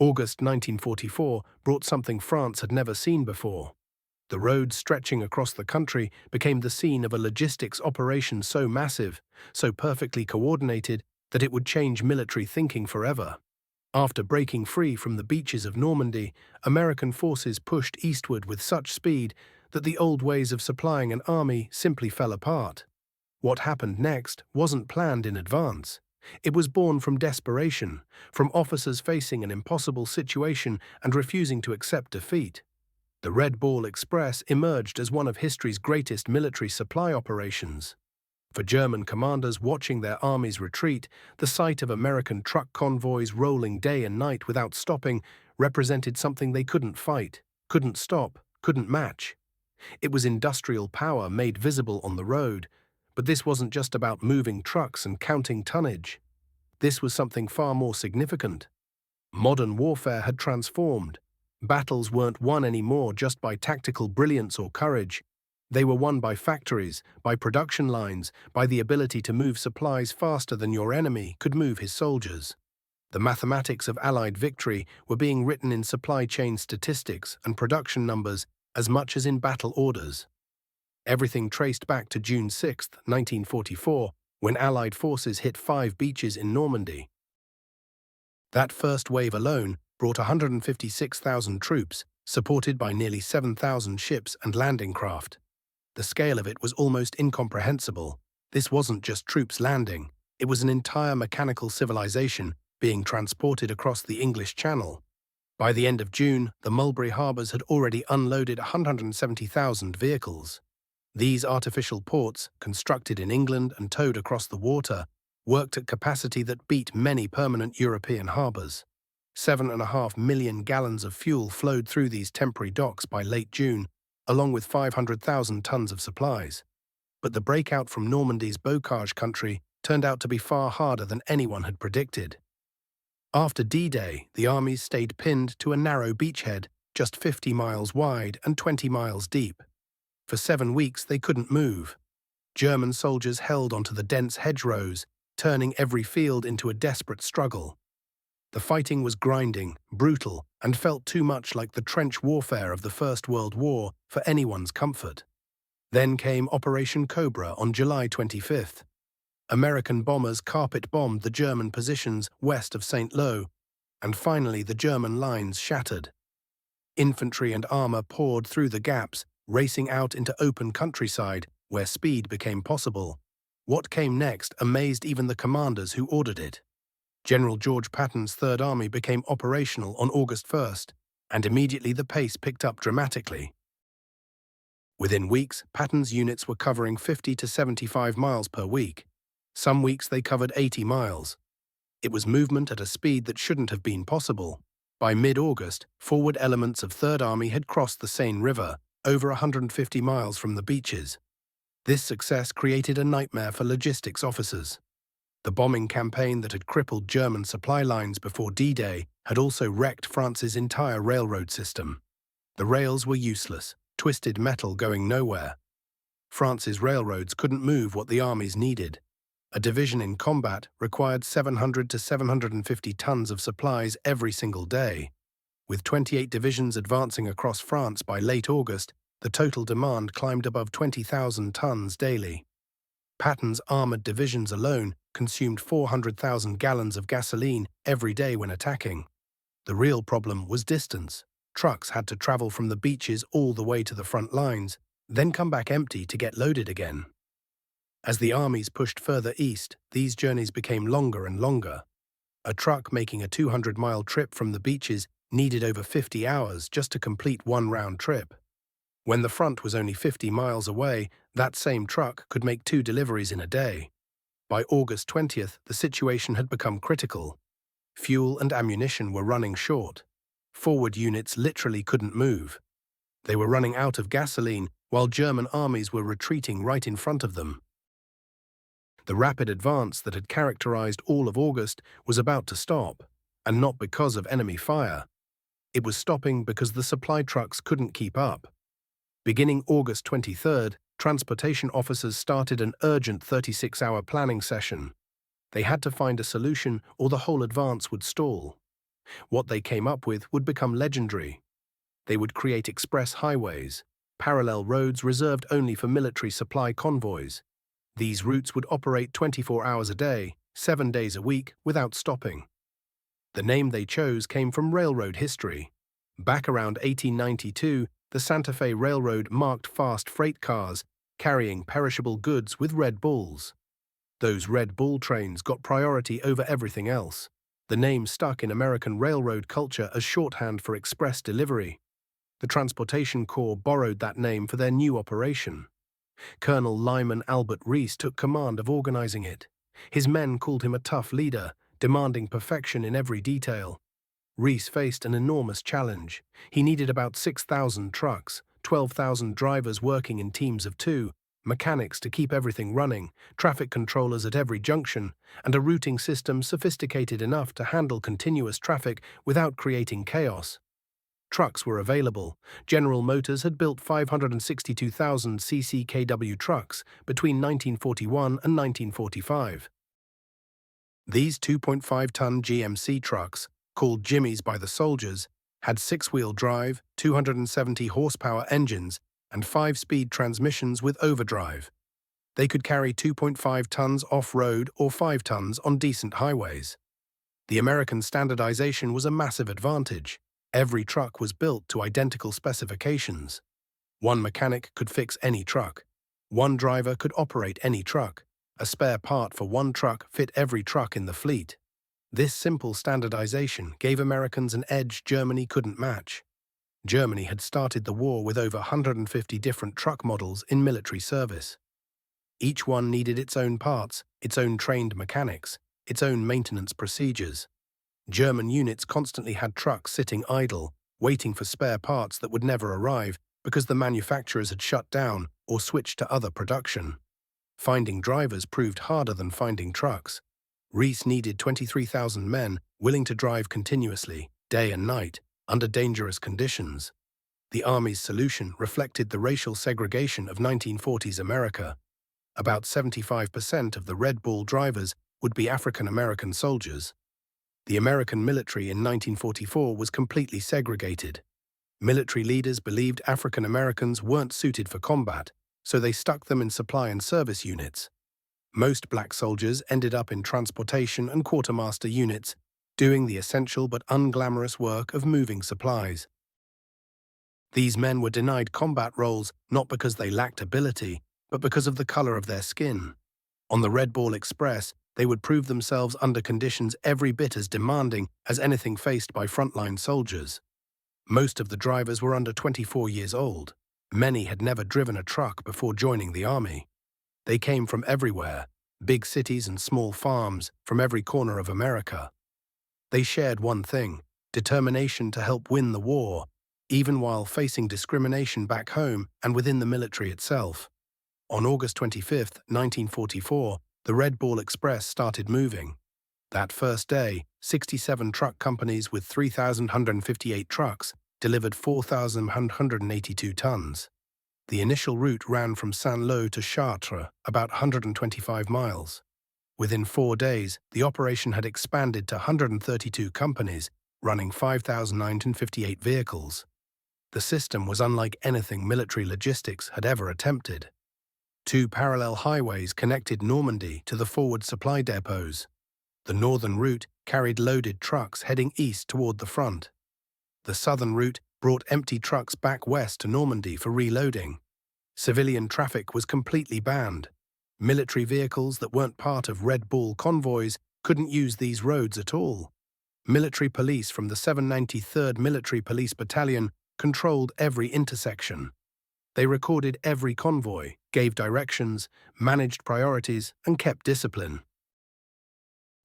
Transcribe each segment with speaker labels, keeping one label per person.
Speaker 1: August 1944 brought something France had never seen before. The roads stretching across the country became the scene of a logistics operation so massive, so perfectly coordinated, that it would change military thinking forever. After breaking free from the beaches of Normandy, American forces pushed eastward with such speed that the old ways of supplying an army simply fell apart. What happened next wasn't planned in advance. It was born from desperation, from officers facing an impossible situation and refusing to accept defeat. The Red Ball Express emerged as one of history's greatest military supply operations. For German commanders watching their armies retreat, the sight of American truck convoys rolling day and night without stopping represented something they couldn't fight, couldn't stop, couldn't match. It was industrial power made visible on the road, but this wasn't just about moving trucks and counting tonnage. This was something far more significant. Modern warfare had transformed. Battles weren't won anymore just by tactical brilliance or courage. They were won by factories, by production lines, by the ability to move supplies faster than your enemy could move his soldiers. The mathematics of Allied victory were being written in supply chain statistics and production numbers as much as in battle orders. Everything traced back to June 6, 1944, when Allied forces hit 5 beaches in Normandy. That first wave alone brought 156,000 troops, supported by nearly 7,000 ships and landing craft. The scale of it was almost incomprehensible. This wasn't just troops landing, it was an entire mechanical civilization being transported across the English Channel. By the end of June, the Mulberry Harbours had already unloaded 170,000 vehicles. These artificial ports, constructed in England and towed across the water, worked at capacity that beat many permanent European harbours. 7.5 million gallons of fuel flowed through these temporary docks by late June, along with 500,000 tons of supplies. But the breakout from Normandy's bocage country turned out to be far harder than anyone had predicted. After D-Day, the armies stayed pinned to a narrow beachhead, just 50 miles wide and 20 miles deep. For 7 weeks they couldn't move. German soldiers held onto the dense hedgerows, turning every field into a desperate struggle. The fighting was grinding, brutal, and felt too much like the trench warfare of the First World War for anyone's comfort. Then came Operation Cobra on July 25th. American bombers carpet-bombed the German positions west of St. Lo, and finally the German lines shattered. Infantry and armor poured through the gaps, racing out into open countryside where speed became possible. What came next amazed even the commanders who ordered it. General George Patton's Third Army became operational on August 1st, and immediately the pace picked up dramatically. Within weeks, Patton's units were covering 50 to 75 miles per week. Some weeks they covered 80 miles. It was movement at a speed that shouldn't have been possible. By mid-August, forward elements of Third Army had crossed the Seine River, over 150 miles from the beaches. This success created a nightmare for logistics officers. The bombing campaign that had crippled German supply lines before D-Day had also wrecked France's entire railroad system. The rails were useless, twisted metal going nowhere. France's railroads couldn't move what the armies needed. A division in combat required 700 to 750 tons of supplies every single day. With 28 divisions advancing across France by late August, the total demand climbed above 20,000 tons daily. Patton's armoured divisions alone consumed 400,000 gallons of gasoline every day when attacking. The real problem was distance. Trucks had to travel from the beaches all the way to the front lines, then come back empty to get loaded again. As the armies pushed further east, these journeys became longer and longer. A truck making a 200-mile trip from the beaches needed over 50 hours just to complete one round trip. When the front was only 50 miles away, that same truck could make 2 deliveries in a day. By August 20th, the situation had become critical. Fuel and ammunition were running short. Forward units literally couldn't move. They were running out of gasoline while German armies were retreating right in front of them. The rapid advance that had characterized all of August was about to stop, and not because of enemy fire. It was stopping because the supply trucks couldn't keep up. Beginning August 23rd, transportation officers started an urgent 36-hour planning session. They had to find a solution or the whole advance would stall. What they came up with would become legendary. They would create express highways, parallel roads reserved only for military supply convoys. These routes would operate 24 hours a day, 7 days a week, without stopping. The name they chose came from railroad history. Back around 1892, the Santa Fe Railroad marked fast freight cars carrying perishable goods with Red Bulls. Those Red Bull trains got priority over everything else. The name stuck in American railroad culture as shorthand for express delivery. The Transportation Corps borrowed that name for their new operation. Colonel Lyman Albert Reese took command of organizing it. His men called him a tough leader, demanding perfection in every detail. Reese faced an enormous challenge. He needed about 6,000 trucks, 12,000 drivers working in teams of 2, mechanics to keep everything running, traffic controllers at every junction, and a routing system sophisticated enough to handle continuous traffic without creating chaos. Trucks were available. General Motors had built 562,000 CCKW trucks between 1941 and 1945. These 2.5-ton GMC trucks, called Jimmies by the soldiers, had 6-wheel drive, 270 horsepower engines, and 5-speed transmissions with overdrive. They could carry 2.5 tons off-road or 5 tons on decent highways. The American standardization was a massive advantage. Every truck was built to identical specifications. One mechanic could fix any truck. One driver could operate any truck. A spare part for one truck fit every truck in the fleet. This simple standardization gave Americans an edge Germany couldn't match. Germany had started the war with over 150 different truck models in military service. Each one needed its own parts, its own trained mechanics, its own maintenance procedures. German units constantly had trucks sitting idle, waiting for spare parts that would never arrive because the manufacturers had shut down or switched to other production. Finding drivers proved harder than finding trucks. Reese needed 23,000 men willing to drive continuously, day and night, under dangerous conditions. The Army's solution reflected the racial segregation of 1940s America. About 75% of the Red Bull drivers would be African American soldiers. The American military in 1944 was completely segregated. Military leaders believed African Americans weren't suited for combat, so they stuck them in supply and service units. Most black soldiers ended up in transportation and quartermaster units, doing the essential but unglamorous work of moving supplies. These men were denied combat roles not because they lacked ability, but because of the color of their skin. On the Red Bull Express, they would prove themselves under conditions every bit as demanding as anything faced by frontline soldiers. Most of the drivers were under 24 years old. Many had never driven a truck before joining the Army. They came from everywhere, big cities and small farms, from every corner of America. They shared one thing: determination to help win the war, even while facing discrimination back home and within the military itself. On August 25, 1944, the Red Bull Express started moving. That first day, 67 truck companies with 3,158 trucks delivered 4,182 tons. The initial route ran from Saint-Lô to Chartres, about 125 miles. Within 4 days, the operation had expanded to 132 companies, running 5,958 vehicles. The system was unlike anything military logistics had ever attempted. 2 parallel highways connected Normandy to the forward supply depots. The northern route carried loaded trucks heading east toward the front. The southern route brought empty trucks back west to Normandy for reloading. Civilian traffic was completely banned. Military vehicles that weren't part of Red Bull convoys couldn't use these roads at all. Military police from the 793rd Military Police Battalion controlled every intersection. They recorded every convoy, gave directions, managed priorities, and kept discipline.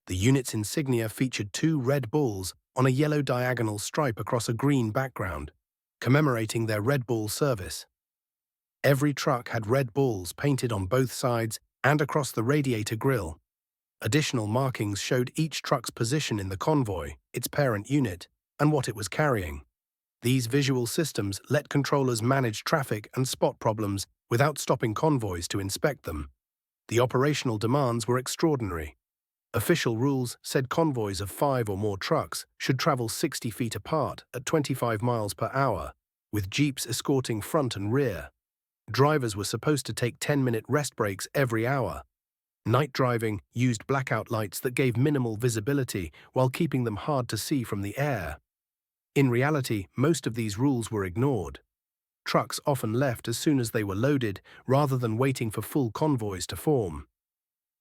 Speaker 1: The unit's insignia featured 2 Red Bulls on a yellow diagonal stripe across a green background, commemorating their Red Bull service. Every truck had Red Bulls painted on both sides and across the radiator grille. Additional markings showed each truck's position in the convoy, its parent unit, and what it was carrying. These visual systems let controllers manage traffic and spot problems without stopping convoys to inspect them. The operational demands were extraordinary. Official rules said convoys of 5 or more trucks should travel 60 feet apart at 25 miles per hour, with jeeps escorting front and rear. Drivers were supposed to take 10-minute rest breaks every hour. Night driving used blackout lights that gave minimal visibility while keeping them hard to see from the air. In reality, most of these rules were ignored. Trucks often left as soon as they were loaded, rather than waiting for full convoys to form.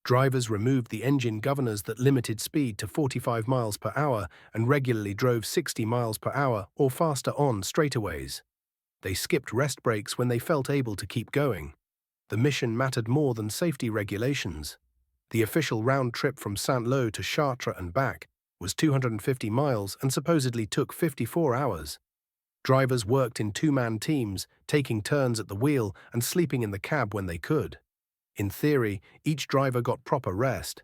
Speaker 1: Drivers removed the engine governors that limited speed to 45 miles per hour and regularly drove 60 miles per hour or faster on straightaways. They skipped rest breaks when they felt able to keep going. The mission mattered more than safety regulations. The official round trip from Saint-Lô to Chartres and back was 250 miles and supposedly took 54 hours. Drivers worked in two-man teams, taking turns at the wheel and sleeping in the cab when they could. In theory, each driver got proper rest.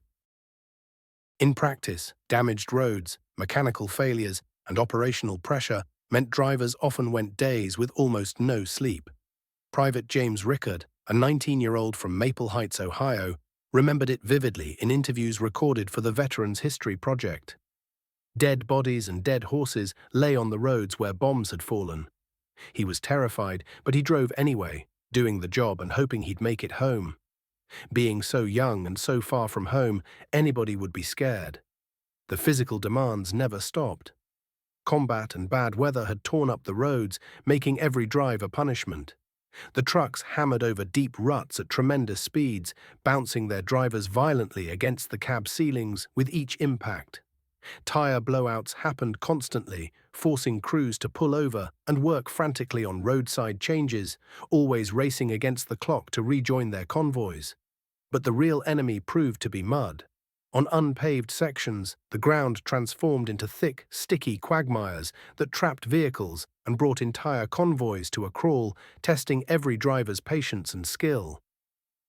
Speaker 1: In practice, damaged roads, mechanical failures, and operational pressure meant drivers often went days with almost no sleep. Private James Rickard, a 19-year-old from Maple Heights, Ohio, remembered it vividly in interviews recorded for the Veterans History Project. Dead bodies and dead horses lay on the roads where bombs had fallen. He was terrified, but he drove anyway, doing the job and hoping he'd make it home. Being so young and so far from home, anybody would be scared. The physical demands never stopped. Combat and bad weather had torn up the roads, making every drive a punishment. The trucks hammered over deep ruts at tremendous speeds, bouncing their drivers violently against the cab ceilings with each impact. Tire blowouts happened constantly, forcing crews to pull over and work frantically on roadside changes, always racing against the clock to rejoin their convoys. But the real enemy proved to be mud. On unpaved sections, the ground transformed into thick, sticky quagmires that trapped vehicles and brought entire convoys to a crawl, testing every driver's patience and skill.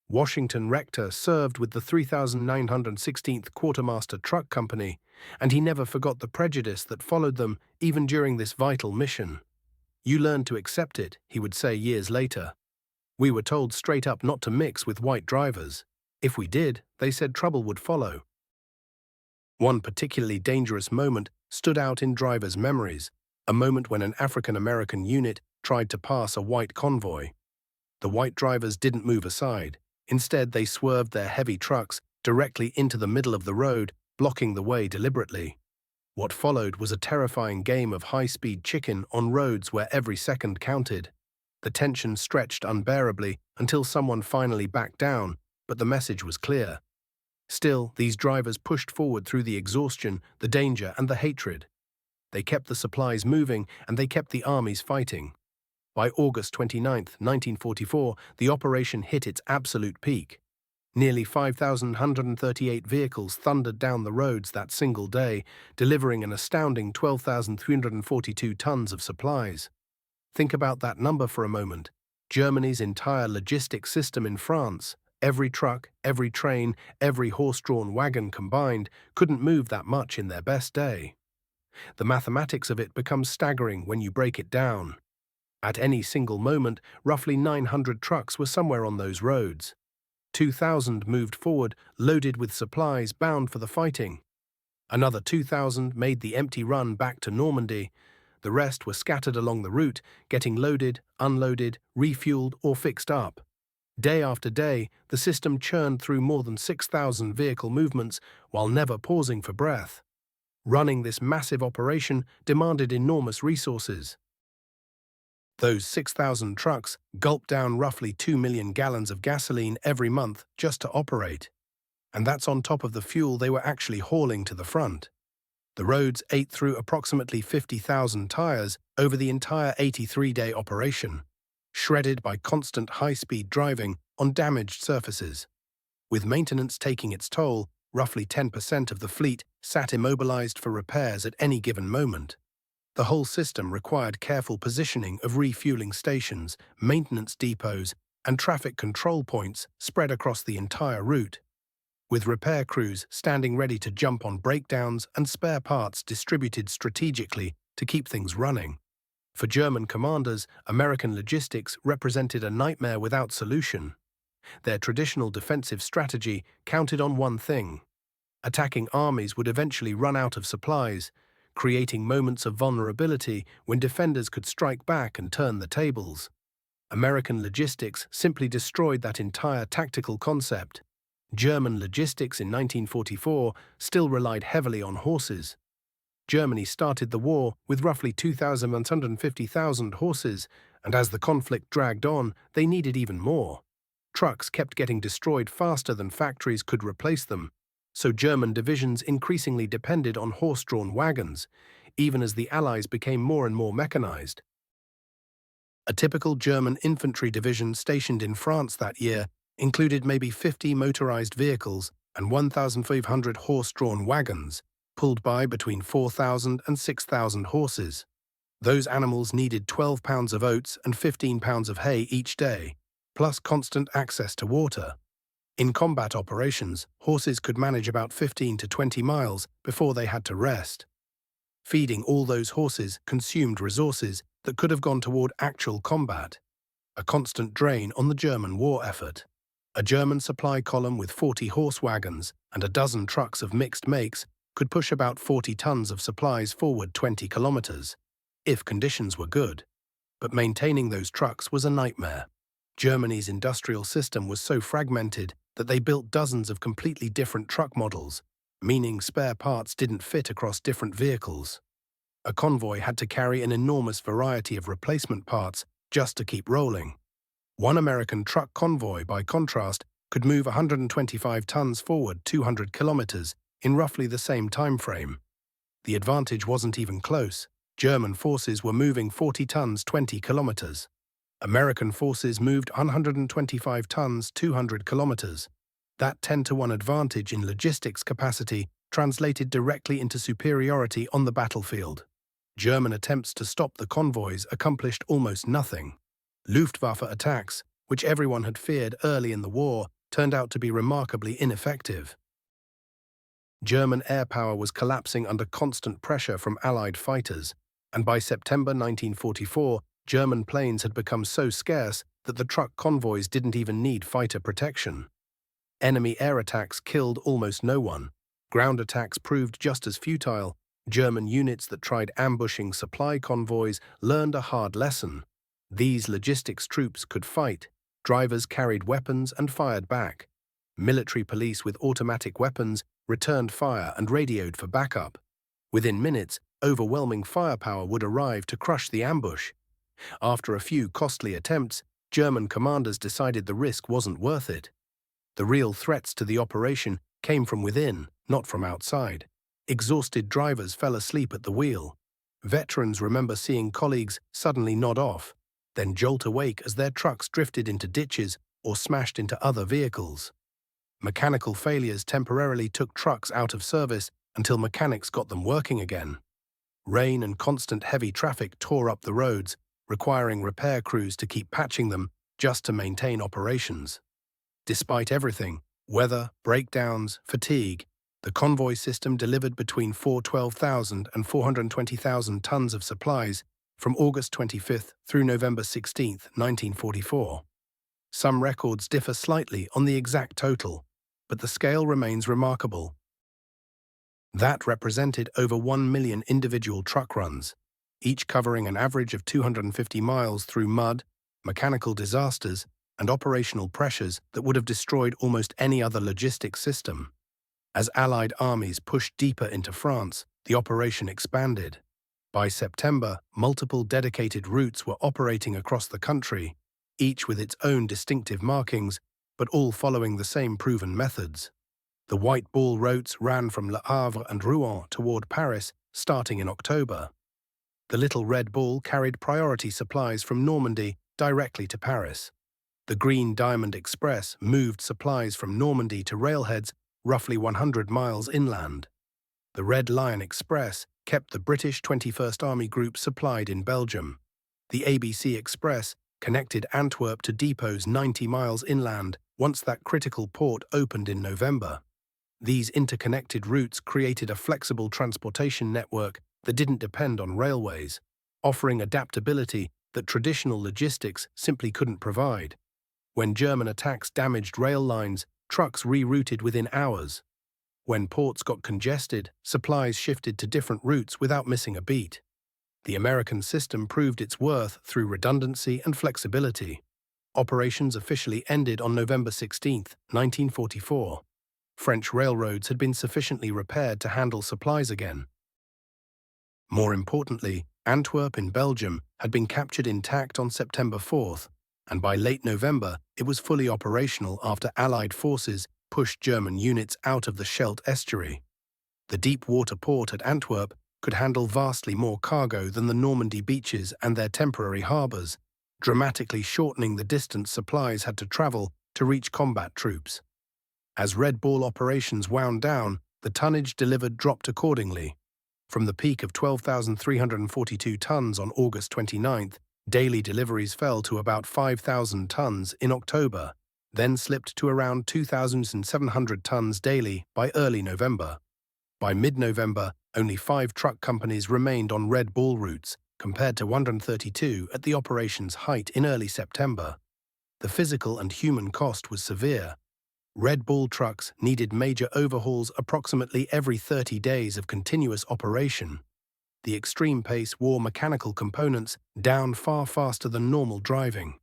Speaker 1: Washington Rector served with the 3916th Quartermaster Truck Company, and he never forgot the prejudice that followed them even during this vital mission. "You learn to accept it," he would say years later. "We were told straight up not to mix with white drivers. If we did, they said trouble would follow." One particularly dangerous moment stood out in drivers' memories, a moment when an African-American unit tried to pass a white convoy. The white drivers didn't move aside. Instead, they swerved their heavy trucks directly into the middle of the road, blocking the way deliberately. What followed was a terrifying game of high-speed chicken on roads where every second counted. The tension stretched unbearably until someone finally backed down, but the message was clear. Still, these drivers pushed forward through the exhaustion, the danger, and the hatred. They kept the supplies moving, and they kept the armies fighting. By August 29, 1944, the operation hit its absolute peak. Nearly 5,138 vehicles thundered down the roads that single day, delivering an astounding 12,342 tons of supplies. Think about that number for a moment. Germany's entire logistics system in France, every truck, every train, every horse-drawn wagon combined, couldn't move that much in their best day. The mathematics of it becomes staggering when you break it down. At any single moment, roughly 900 trucks were somewhere on those roads. 2,000 moved forward, loaded with supplies bound for the fighting. Another 2,000 made the empty run back to Normandy. The rest were scattered along the route, getting loaded, unloaded, refueled, or fixed up. Day after day, the system churned through more than 6,000 vehicle movements while never pausing for breath. Running this massive operation demanded enormous resources. Those 6,000 trucks gulped down roughly 2 million gallons of gasoline every month just to operate. And that's on top of the fuel they were actually hauling to the front. The roads ate through approximately 50,000 tires over the entire 83-day operation, shredded by constant high-speed driving on damaged surfaces. With maintenance taking its toll, roughly 10% of the fleet sat immobilized for repairs at any given moment. The whole system required careful positioning of refueling stations, maintenance depots, and traffic control points spread across the entire route, with repair crews standing ready to jump on breakdowns and spare parts distributed strategically to keep things running. For German commanders, American logistics represented a nightmare without solution. Their traditional defensive strategy counted on one thing: Attacking armies would eventually run out of supplies, creating moments of vulnerability when defenders could strike back and turn the tables. American logistics simply destroyed that entire tactical concept. German logistics in 1944 still relied heavily on horses. Germany started the war with roughly 2,150,000 horses, and as the conflict dragged on, they needed even more. Trucks kept getting destroyed faster than factories could replace them, so German divisions increasingly depended on horse-drawn wagons, even as the Allies became more and more mechanized. A typical German infantry division stationed in France that year included maybe 50 motorized vehicles and 1,500 horse-drawn wagons, pulled by between 4,000 and 6,000 horses. Those animals needed 12 pounds of oats and 15 pounds of hay each day, plus constant access to water. In combat operations, horses could manage about 15 to 20 miles before they had to rest. Feeding all those horses consumed resources that could have gone toward actual combat, a constant drain on the German war effort. A German supply column with 40 horse wagons and a dozen trucks of mixed makes could push about 40 tons of supplies forward 20 kilometers, if conditions were good. But maintaining those trucks was a nightmare. Germany's industrial system was so fragmented that they built dozens of completely different truck models, meaning spare parts didn't fit across different vehicles. A convoy had to carry an enormous variety of replacement parts just to keep rolling. One American truck convoy, by contrast, could move 125 tons forward 200 kilometers in roughly the same time frame. The advantage wasn't even close. German forces were moving 40 tons 20 kilometers. American forces moved 125 tons 200 kilometers. That 10-to-1 advantage in logistics capacity translated directly into superiority on the battlefield. German attempts to stop the convoys accomplished almost nothing. Luftwaffe attacks, which everyone had feared early in the war, turned out to be remarkably ineffective. German air power was collapsing under constant pressure from Allied fighters, and by September 1944, German planes had become so scarce that the truck convoys didn't even need fighter protection. Enemy air attacks killed almost no one. Ground attacks proved just as futile. German units that tried ambushing supply convoys learned a hard lesson. These logistics troops could fight. Drivers carried weapons and fired back. Military police with automatic weapons returned fire and radioed for backup. Within minutes, overwhelming firepower would arrive to crush the ambush. After a few costly attempts, German commanders decided the risk wasn't worth it. The real threats to the operation came from within, not from outside. Exhausted drivers fell asleep at the wheel. Veterans remember seeing colleagues suddenly nod off, then jolt awake as their trucks drifted into ditches or smashed into other vehicles. Mechanical failures temporarily took trucks out of service until mechanics got them working again. Rain and constant heavy traffic tore up the roads, requiring repair crews to keep patching them just to maintain operations. Despite everything, weather, breakdowns, fatigue, the convoy system delivered between 412,000 and 420,000 tons of supplies from August 25 through November 16, 1944. Some records differ slightly on the exact total, but the scale remains remarkable. That represented over 1 million individual truck runs, each covering an average of 250 miles through mud, mechanical disasters, and operational pressures that would have destroyed almost any other logistics system. As Allied armies pushed deeper into France, the operation expanded. By September, multiple dedicated routes were operating across the country, each with its own distinctive markings, but all following the same proven methods. The White Ball routes ran from Le Havre and Rouen toward Paris, starting in October. The Little Red Ball carried priority supplies from Normandy directly to Paris. The Green Diamond Express moved supplies from Normandy to railheads roughly 100 miles inland. The Red Lion Express kept the British 21st Army Group supplied in Belgium. The ABC Express connected Antwerp to depots 90 miles inland once that critical port opened in November. These interconnected routes created a flexible transportation network that didn't depend on railways, offering adaptability that traditional logistics simply couldn't provide. When German attacks damaged rail lines, trucks rerouted within hours. When ports got congested, supplies shifted to different routes without missing a beat. The American system proved its worth through redundancy and flexibility. Operations officially ended on November 16, 1944. French railroads had been sufficiently repaired to handle supplies again. More importantly, Antwerp in Belgium had been captured intact on September 4th, and by late November it was fully operational after Allied forces pushed German units out of the Scheldt estuary. The deep-water port at Antwerp could handle vastly more cargo than the Normandy beaches and their temporary harbours, dramatically shortening the distance supplies had to travel to reach combat troops. As Red Ball operations wound down, the tonnage delivered dropped accordingly. From the peak of 12,342 tons on August 29th, daily deliveries fell to about 5,000 tons in October, then slipped to around 2,700 tons daily by early November. By mid-November, only 5 truck companies remained on Red Ball routes, compared to 132 at the operation's height in early September. The physical and human cost was severe. Red Ball trucks needed major overhauls approximately every 30 days of continuous operation. The extreme pace wore mechanical components down far faster than normal driving.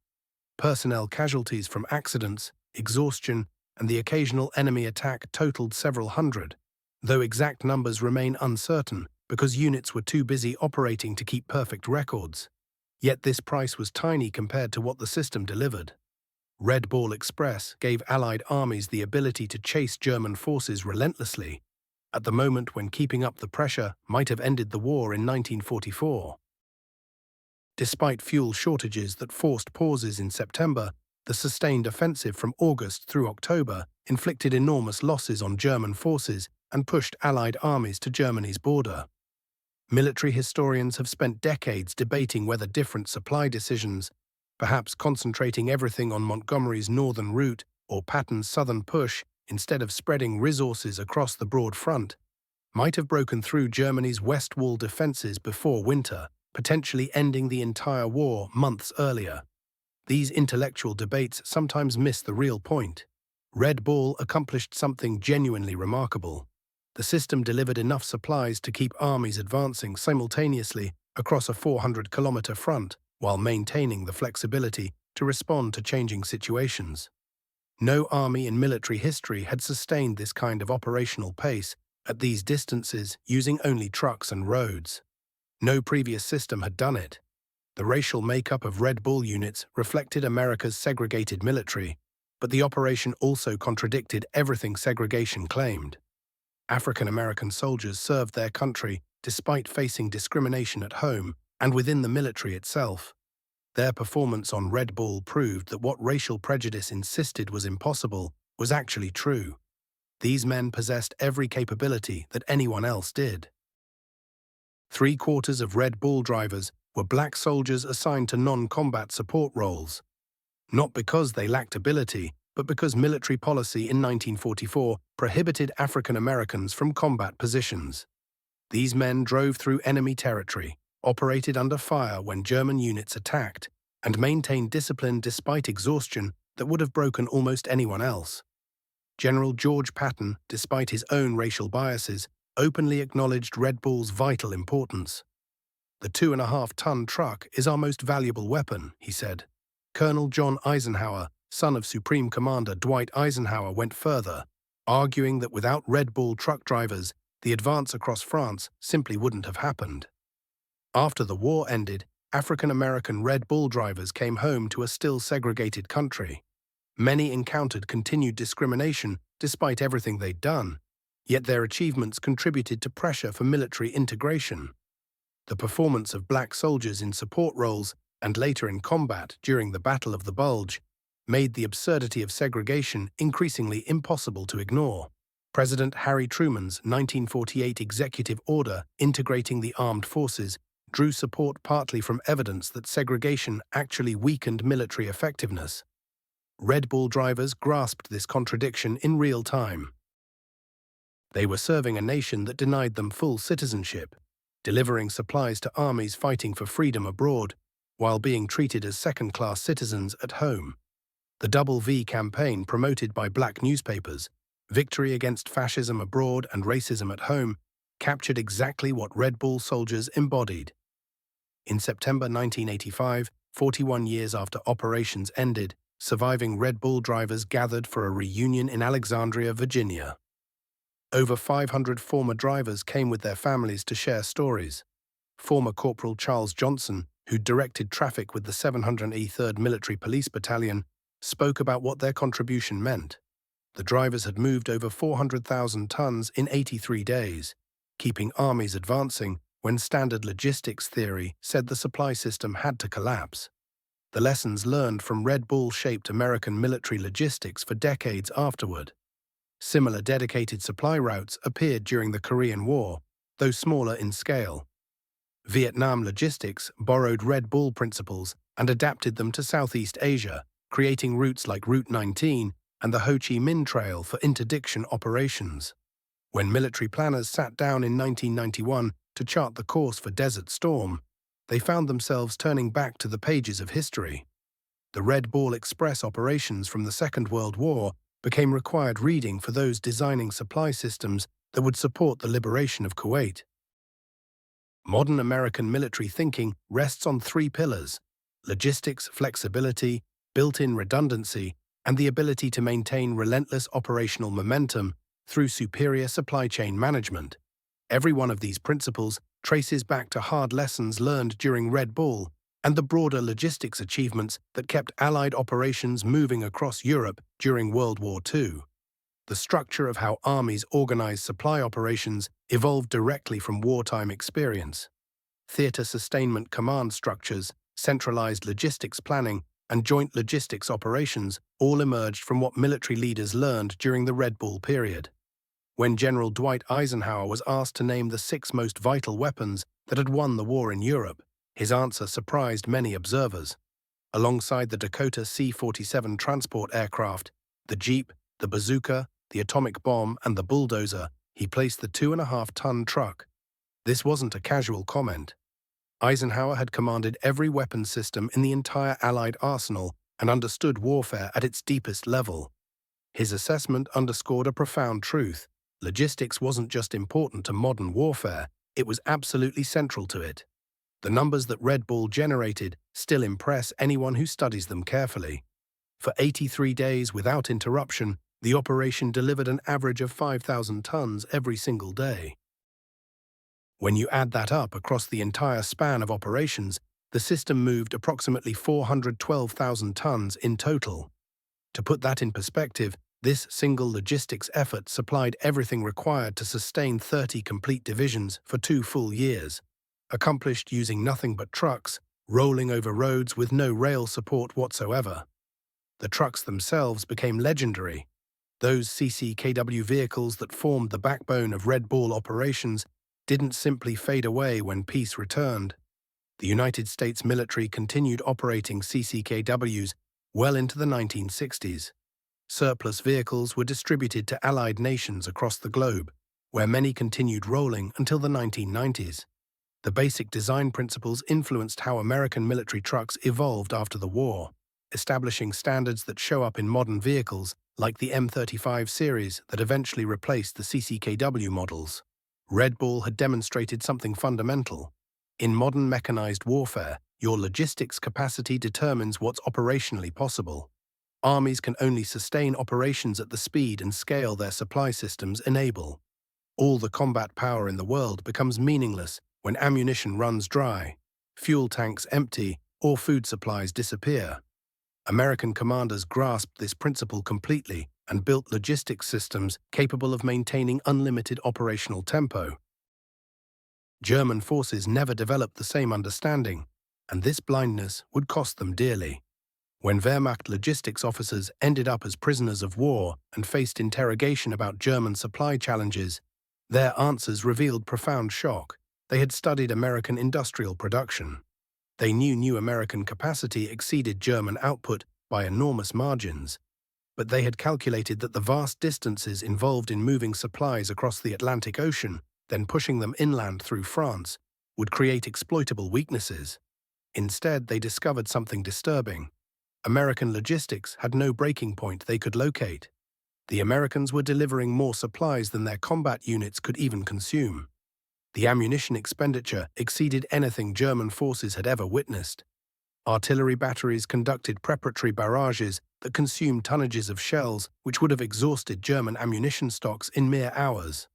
Speaker 1: Personnel casualties from accidents, exhaustion, and the occasional enemy attack totaled several hundred, though exact numbers remain uncertain because units were too busy operating to keep perfect records. Yet this price was tiny compared to what the system delivered. Red Ball Express gave Allied armies the ability to chase German forces relentlessly, at the moment when keeping up the pressure might have ended the war in 1944. Despite fuel shortages that forced pauses in September, the sustained offensive from August through October inflicted enormous losses on German forces and pushed Allied armies to Germany's border. Military historians have spent decades debating whether different supply decisions, perhaps concentrating everything on Montgomery's northern route or Patton's southern push instead of spreading resources across the broad front, might have broken through Germany's West Wall defenses before winter, potentially ending the entire war months earlier. These intellectual debates sometimes miss the real point. Red Ball accomplished something genuinely remarkable. The system delivered enough supplies to keep armies advancing simultaneously across a 400-kilometer front, while maintaining the flexibility to respond to changing situations. No army in military history had sustained this kind of operational pace at these distances using only trucks and roads. No previous system had done it. The racial makeup of Red Bull units reflected America's segregated military, but the operation also contradicted everything segregation claimed. African American soldiers served their country despite facing discrimination at home and within the military itself. Their performance on Red Bull proved that what racial prejudice insisted was impossible was actually true. These men possessed every capability that anyone else did. 3/4 of Red Bull drivers were black soldiers assigned to non-combat support roles. Not because they lacked ability, but because military policy in 1944 prohibited African Americans from combat positions. These men drove through enemy territory, operated under fire when German units attacked, and maintained discipline despite exhaustion that would have broken almost anyone else. General George Patton, despite his own racial biases, openly acknowledged Red Bull's vital importance. "The 2.5-ton truck is our most valuable weapon," he said. Colonel John Eisenhower, son of Supreme Commander Dwight Eisenhower, went further, arguing that without Red Bull truck drivers, the advance across France simply wouldn't have happened. After the war ended, African-American Red Bull drivers came home to a still segregated country. Many encountered continued discrimination despite everything they'd done, yet their achievements contributed to pressure for military integration. The performance of black soldiers in support roles and later in combat during the Battle of the Bulge made the absurdity of segregation increasingly impossible to ignore. President Harry Truman's 1948 executive order integrating the armed forces drew support partly from evidence that segregation actually weakened military effectiveness. Red Bull drivers grasped this contradiction in real time. They were serving a nation that denied them full citizenship, delivering supplies to armies fighting for freedom abroad, while being treated as second-class citizens at home. The Double V campaign, promoted by black newspapers, Victory against fascism abroad and racism at home captured exactly what Red Bull soldiers embodied. In September 1985, 41 years after operations ended, surviving Red Bull drivers gathered for a reunion in Alexandria, Virginia. Over 500 former drivers came with their families to share stories. Former Corporal Charles Johnson, who directed traffic with the 703rd Military Police Battalion, spoke about what their contribution meant. The drivers had moved over 400,000 tons in 83 days, keeping armies advancing when standard logistics theory said the supply system had to collapse. The lessons learned from Red Bull shaped American military logistics for decades afterward. Similar dedicated supply routes appeared during the Korean War, though smaller in scale. Vietnam logistics borrowed Red Bull principles and adapted them to Southeast Asia, creating routes like Route 19 and the Ho Chi Minh Trail for interdiction operations. When military planners sat down in 1991 to chart the course for Desert Storm, they found themselves turning back to the pages of history. The Red Bull Express operations from the Second World War became required reading for those designing supply systems that would support the liberation of Kuwait. Modern American military thinking rests on three pillars: logistics, flexibility, built-in redundancy, and the ability to maintain relentless operational momentum through superior supply chain management. Every one of these principles traces back to hard lessons learned during Red Bull and the broader logistics achievements that kept Allied operations moving across Europe during World War II. The structure of how armies organized supply operations evolved directly from wartime experience. Theater sustainment command structures, centralized logistics planning, and joint logistics operations all emerged from what military leaders learned during the Red Bull period. When General Dwight Eisenhower was asked to name the 6 most vital weapons that had won the war in Europe, his answer surprised many observers. Alongside the Dakota C-47 transport aircraft, the Jeep, the bazooka, the atomic bomb, and the bulldozer, he placed the 2.5-ton truck. This wasn't a casual comment. Eisenhower had commanded every weapon system in the entire Allied arsenal and understood warfare at its deepest level. His assessment underscored a profound truth. Logistics wasn't just important to modern warfare, it was absolutely central to it. The numbers that Red Bull generated still impress anyone who studies them carefully. For 83 days without interruption, the operation delivered an average of 5,000 tons every single day. When you add that up across the entire span of operations, the system moved approximately 412,000 tons in total. To put that in perspective, this single logistics effort supplied everything required to sustain 30 complete divisions for 2 full years, accomplished using nothing but trucks, rolling over roads with no rail support whatsoever. The trucks themselves became legendary. Those CCKW vehicles that formed the backbone of Red Bull operations didn't simply fade away when peace returned. The United States military continued operating CCKWs well into the 1960s. Surplus vehicles were distributed to Allied nations across the globe, where many continued rolling until the 1990s. The basic design principles influenced how American military trucks evolved after the war, establishing standards that show up in modern vehicles like the M35 series that eventually replaced the CCKW models. Red Bull had demonstrated something fundamental. In modern mechanized warfare, your logistics capacity determines what's operationally possible. Armies can only sustain operations at the speed and scale their supply systems enable. All the combat power in the world becomes meaningless when ammunition runs dry, fuel tanks empty, or food supplies disappear. American commanders grasped this principle completely and built logistics systems capable of maintaining unlimited operational tempo. German forces never developed the same understanding, and this blindness would cost them dearly. When Wehrmacht logistics officers ended up as prisoners of war and faced interrogation about German supply challenges, their answers revealed profound shock. They had studied American industrial production. They knew American capacity exceeded German output by enormous margins, but they had calculated that the vast distances involved in moving supplies across the Atlantic Ocean, then pushing them inland through France, would create exploitable weaknesses. Instead, they discovered something disturbing. American logistics had no breaking point they could locate. The Americans were delivering more supplies than their combat units could even consume. The ammunition expenditure exceeded anything German forces had ever witnessed. Artillery batteries conducted preparatory barrages that consumed tonnages of shells which would have exhausted German ammunition stocks in mere hours.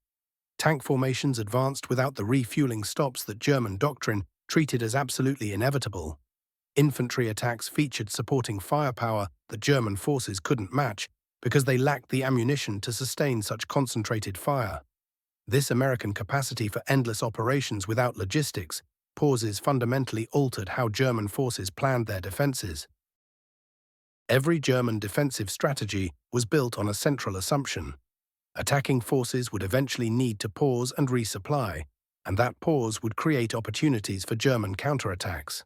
Speaker 1: Tank formations advanced without the refueling stops that German doctrine treated as absolutely inevitable. Infantry attacks featured supporting firepower that German forces couldn't match because they lacked the ammunition to sustain such concentrated fire. This American capacity for endless operations without logistics pauses fundamentally altered how German forces planned their defenses. Every German defensive strategy was built on a central assumption. Attacking forces would eventually need to pause and resupply, and that pause would create opportunities for German counterattacks.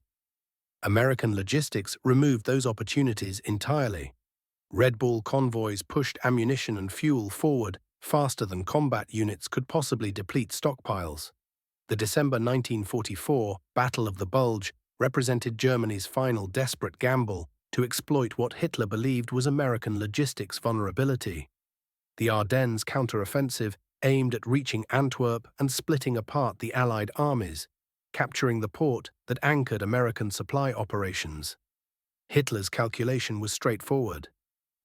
Speaker 1: American logistics removed those opportunities entirely. Red Bull convoys pushed ammunition and fuel forward faster than combat units could possibly deplete stockpiles. The December 1944 Battle of the Bulge represented Germany's final desperate gamble to exploit what Hitler believed was American logistics vulnerability. The Ardennes counteroffensive aimed at reaching Antwerp and splitting apart the Allied armies, capturing the port that anchored American supply operations. Hitler's calculation was straightforward.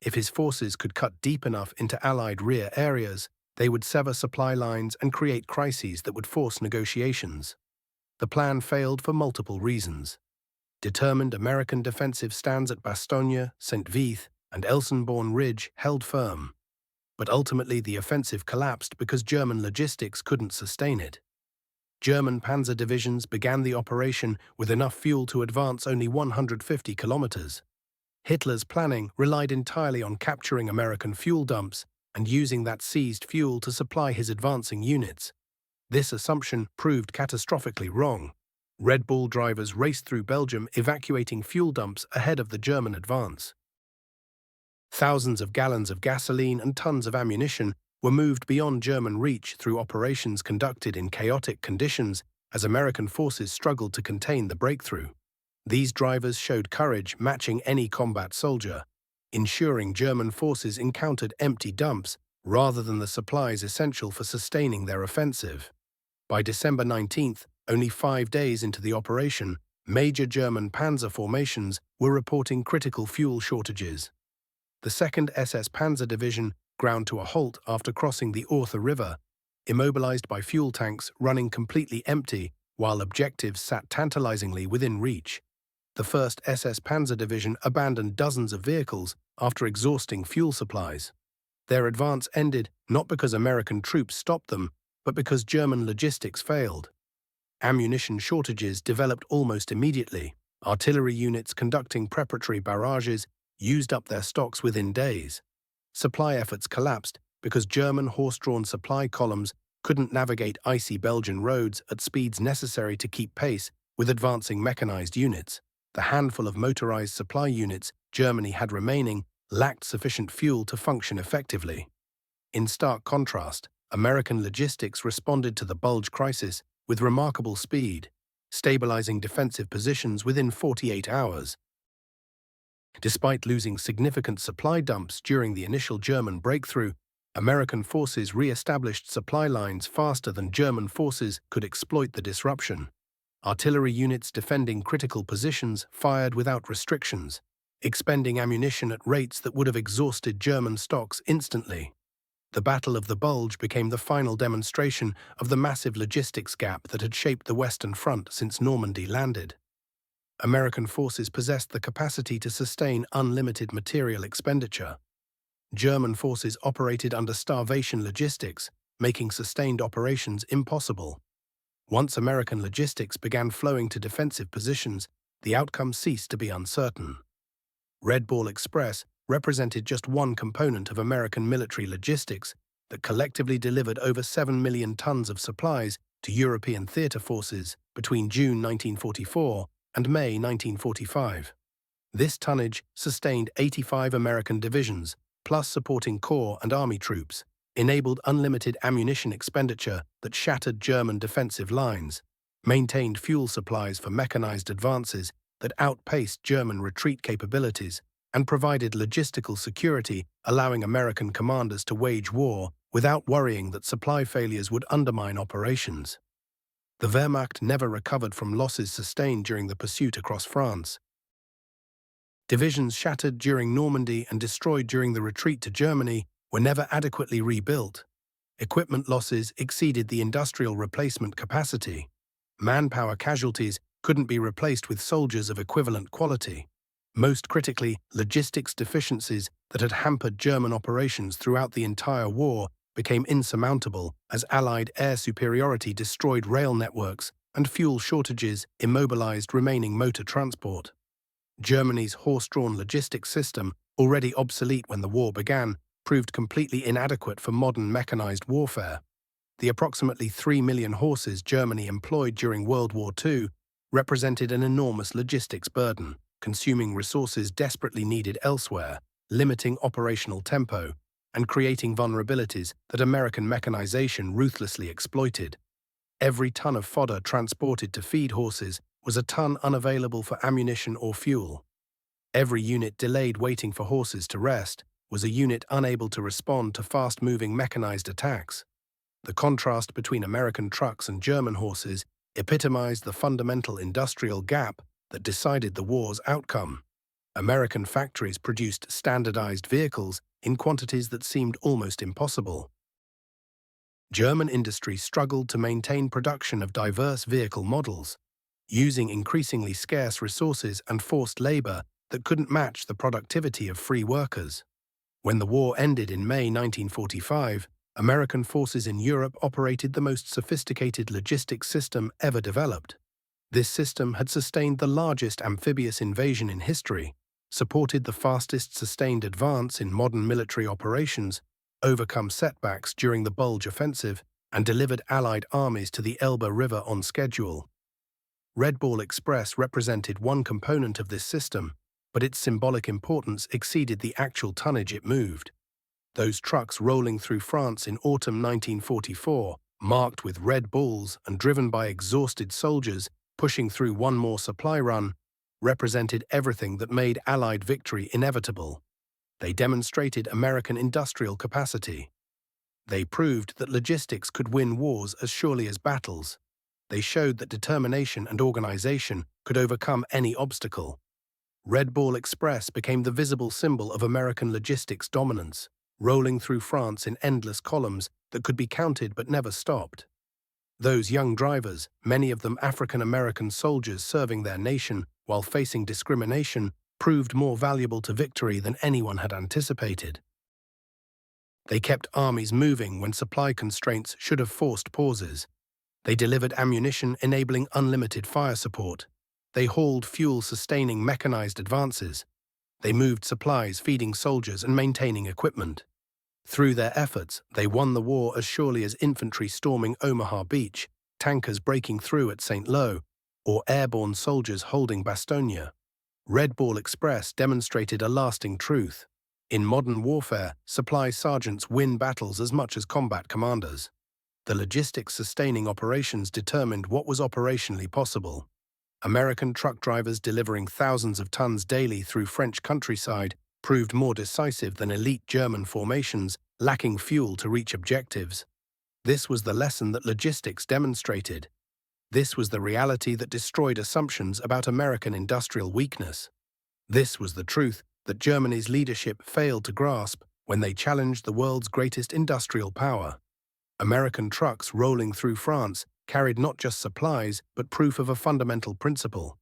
Speaker 1: If his forces could cut deep enough into Allied rear areas, they would sever supply lines and create crises that would force negotiations. The plan failed for multiple reasons. Determined American defensive stands at Bastogne, St. Vith, and Elsenborn Ridge held firm. But ultimately the offensive collapsed because German logistics couldn't sustain it. German panzer divisions began the operation with enough fuel to advance only 150 kilometers. Hitler's planning relied entirely on capturing American fuel dumps and using that seized fuel to supply his advancing units. This assumption proved catastrophically wrong. Red Bull drivers raced through Belgium evacuating fuel dumps ahead of the German advance. Thousands of gallons of gasoline and tons of ammunition were moved beyond German reach through operations conducted in chaotic conditions as American forces struggled to contain the breakthrough. These drivers showed courage matching any combat soldier, ensuring German forces encountered empty dumps rather than the supplies essential for sustaining their offensive. By December 19th, only 5 days into the operation, major German panzer formations were reporting critical fuel shortages. The 2nd SS Panzer Division ground to a halt after crossing the Orthe River, immobilized by fuel tanks running completely empty while objectives sat tantalizingly within reach. The 1st SS Panzer Division abandoned dozens of vehicles after exhausting fuel supplies. Their advance ended not because American troops stopped them, but because German logistics failed. Ammunition shortages developed almost immediately. Artillery units conducting preparatory barrages used up their stocks within days. Supply efforts collapsed because German horse-drawn supply columns couldn't navigate icy Belgian roads at speeds necessary to keep pace with advancing mechanized units. The handful of motorized supply units Germany had remaining lacked sufficient fuel to function effectively. In stark contrast, American logistics responded to the Bulge crisis with remarkable speed, stabilizing defensive positions within 48 hours. Despite losing significant supply dumps during the initial German breakthrough, American forces re-established supply lines faster than German forces could exploit the disruption. Artillery units defending critical positions fired without restrictions, expending ammunition at rates that would have exhausted German stocks instantly. The Battle of the Bulge became the final demonstration of the massive logistics gap that had shaped the Western Front since Normandy landed. American forces possessed the capacity to sustain unlimited material expenditure. German forces operated under starvation logistics, making sustained operations impossible. Once American logistics began flowing to defensive positions, the outcome ceased to be uncertain. Red Bull Express represented just one component of American military logistics that collectively delivered over 7 million tons of supplies to European theater forces between June 1944 and May 1945. This tonnage sustained 85 American divisions, plus supporting corps and army troops, enabled unlimited ammunition expenditure that shattered German defensive lines, maintained fuel supplies for mechanized advances that outpaced German retreat capabilities, and provided logistical security, allowing American commanders to wage war without worrying that supply failures would undermine operations. The Wehrmacht never recovered from losses sustained during the pursuit across France. Divisions shattered during Normandy and destroyed during the retreat to Germany were never adequately rebuilt. Equipment losses exceeded the industrial replacement capacity. Manpower casualties couldn't be replaced with soldiers of equivalent quality. Most critically, logistics deficiencies that had hampered German operations throughout the entire war became insurmountable as Allied air superiority destroyed rail networks and fuel shortages immobilized remaining motor transport. Germany's horse-drawn logistics system, already obsolete when the war began, proved completely inadequate for modern mechanized warfare. The approximately 3 million horses Germany employed during World War II represented an enormous logistics burden, consuming resources desperately needed elsewhere, limiting operational tempo, and creating vulnerabilities that American mechanization ruthlessly exploited. Every ton of fodder transported to feed horses was a ton unavailable for ammunition or fuel. Every unit delayed waiting for horses to rest was a unit unable to respond to fast-moving mechanized attacks. The contrast between American trucks and German horses epitomized the fundamental industrial gap that decided the war's outcome. American factories produced standardized vehicles in quantities that seemed almost impossible. German industry struggled to maintain production of diverse vehicle models, using increasingly scarce resources and forced labor that couldn't match the productivity of free workers. When the war ended in May 1945, American forces in Europe operated the most sophisticated logistics system ever developed. This system had sustained the largest amphibious invasion in history, supported the fastest sustained advance in modern military operations, overcome setbacks during the Bulge offensive, and delivered Allied armies to the Elbe River on schedule. Red Ball Express represented one component of this system, but its symbolic importance exceeded the actual tonnage it moved. Those trucks rolling through France in autumn 1944, marked with red balls and driven by exhausted soldiers pushing through one more supply run, represented everything that made Allied victory inevitable. They demonstrated American industrial capacity. They proved that logistics could win wars as surely as battles. They showed that determination and organization could overcome any obstacle. Red Ball Express became the visible symbol of American logistics dominance, rolling through France in endless columns that could be counted but never stopped. Those young drivers, many of them African-American soldiers serving their nation while facing discrimination, proved more valuable to victory than anyone had anticipated. They kept armies moving when supply constraints should have forced pauses. They delivered ammunition enabling unlimited fire support. They hauled fuel-sustaining mechanized advances. They moved supplies feeding soldiers and maintaining equipment. Through their efforts, they won the war as surely as infantry storming Omaha Beach, tankers breaking through at St. Lo, or airborne soldiers holding Bastogne. Red Ball Express demonstrated a lasting truth. In modern warfare, supply sergeants win battles as much as combat commanders. The logistics sustaining operations determined what was operationally possible. American truck drivers delivering thousands of tons daily through French countryside proved more decisive than elite German formations lacking fuel to reach objectives. This was the lesson that logistics demonstrated. This was the reality that destroyed assumptions about American industrial weakness. This was the truth that Germany's leadership failed to grasp when they challenged the world's greatest industrial power. American trucks rolling through France carried not just supplies but proof of a fundamental principle.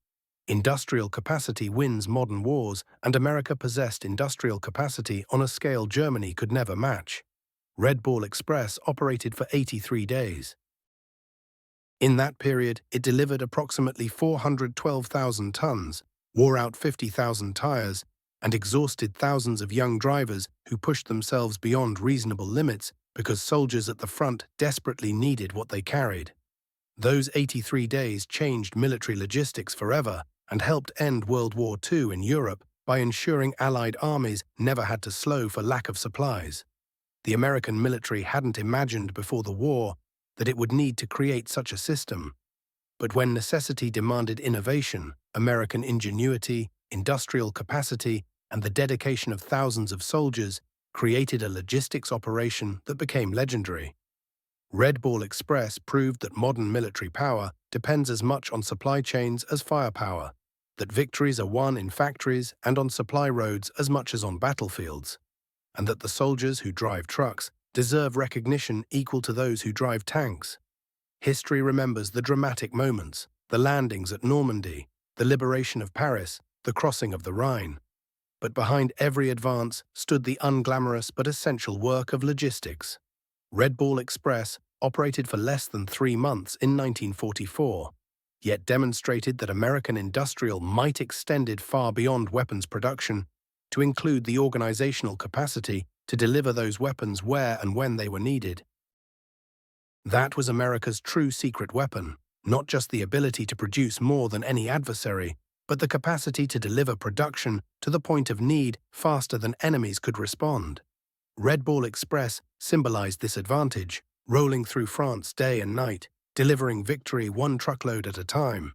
Speaker 1: Industrial capacity wins modern wars, and America possessed industrial capacity on a scale Germany could never match. Red Ball Express operated for 83 days. In that period, it delivered approximately 412,000 tons, wore out 50,000 tires, and exhausted thousands of young drivers who pushed themselves beyond reasonable limits because soldiers at the front desperately needed what they carried. Those 83 days changed military logistics forever and helped end World War II in Europe by ensuring Allied armies never had to slow for lack of supplies. The American military hadn't imagined before the war that it would need to create such a system. But when necessity demanded innovation, American ingenuity, industrial capacity, and the dedication of thousands of soldiers created a logistics operation that became legendary. Red Ball Express proved that modern military power depends as much on supply chains as firepower, that victories are won in factories and on supply roads as much as on battlefields, and that the soldiers who drive trucks deserve recognition equal to those who drive tanks. History remembers the dramatic moments, the landings at Normandy, the liberation of Paris, the crossing of the Rhine. But behind every advance stood the unglamorous but essential work of logistics. Red Ball Express operated for less than 3 months in 1944, yet demonstrated that American industrial might extended far beyond weapons production to include the organizational capacity to deliver those weapons where and when they were needed. That was America's true secret weapon, not just the ability to produce more than any adversary, but the capacity to deliver production to the point of need faster than enemies could respond. Red Ball Express symbolized this advantage, rolling through France day and night, delivering victory one truckload at a time.